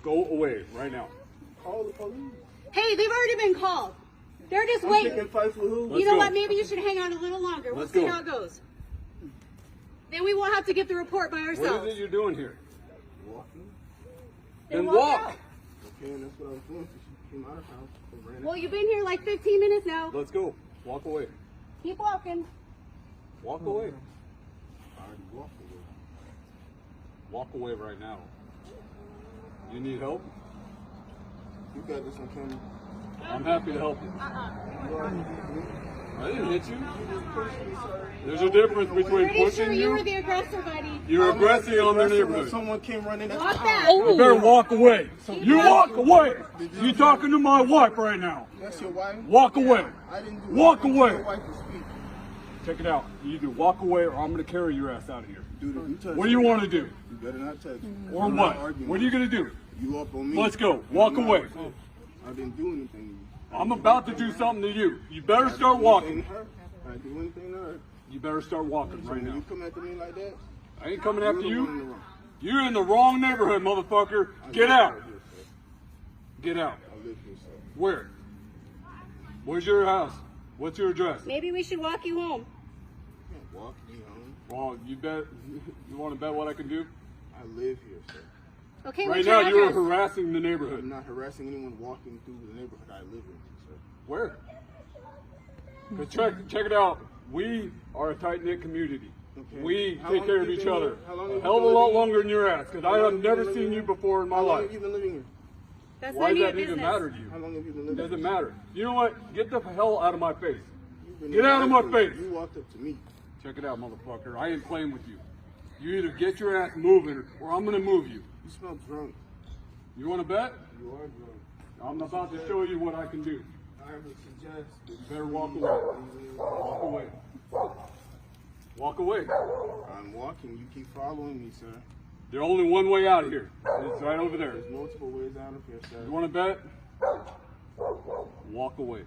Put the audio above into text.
Go away right now. Call the police. Hey, they've already been called. They're just I'm waiting. picking fights with who? You know go. what? Maybe you should hang on a little longer. We'll Let's see go. how it goes. Then we won't have to get the report by What ourselves. is it you're doing here? Walking. Then walk walk. out. Okay, and that's what I was doing. She came out of house. and ran Well, you've been here like 15 minutes now. Let's go. Walk away. Keep walking. Walk away. I already walked away. Walk away right now. You need help? You got this on camera. I'm happy to help you. You already hit me. I didn't hit you. You just pushed me, sir. There's a difference between Pretty sure pushing you were you. the aggressor, buddy. You're aggressing on their When neighborhood. someone came running, that's Walk how- back. You better walk away. You walk away. You're talking to my wife right now. That's your wife? Walk away. I didn't do Walk anything to away. your wife to speak. Check it out. You either walk away or I'm going to carry your ass out of here. Dude, if you touch What do you me, want to do? You better not touch me. Or I'm what? not arguing What are you with going to do? You up on me. Let's go. Walk I'm not. away. I didn't do anything to you. I'm about to do something to you. You better I didn't start do walking. anything to her. I didn't do anything to her. You better start walking So right when now. you come after me like that, I ain't coming you're after the one in the you. wrong. You're in the wrong neighborhood, motherfucker. I Get live out. here, sir. Get out. I live here, sir. Where? Where's your house? What's your address? Maybe we should walk you home. You can't walk me home. Well, you bet. You want to bet what I can do? I live here, sir. Okay, Right what's now, your you're address? harassing the I'm neighborhood. not harassing anyone walking through the neighborhood I live in, sir. Where? 'Cause check it out. We are a tight-knit community. Okay. We How take long care have of you each been other. here? How long A have you hell of a been lot living longer than your ass, because I How long have have you never been seen living you here? before in my How long life. have you been living here? That's Why none does of your that even business. matter to you? How long have you been It living doesn't here? matter. You know what? Get the hell out of my face. You've been Get out of my after me. face. You walked up to me. Check it out, motherfucker. I ain't playing with you. You either get your ass moving or I'm going to move you. You smell drunk. You want to bet? You are drunk. I'm about to show you what I can do. I would suggest that You better walk away. Walk away. Walk away. I'm walking. You keep following me, sir. There's only one way out of here. It's right over there. There's multiple ways out of here, sir. You want to bet? Walk away.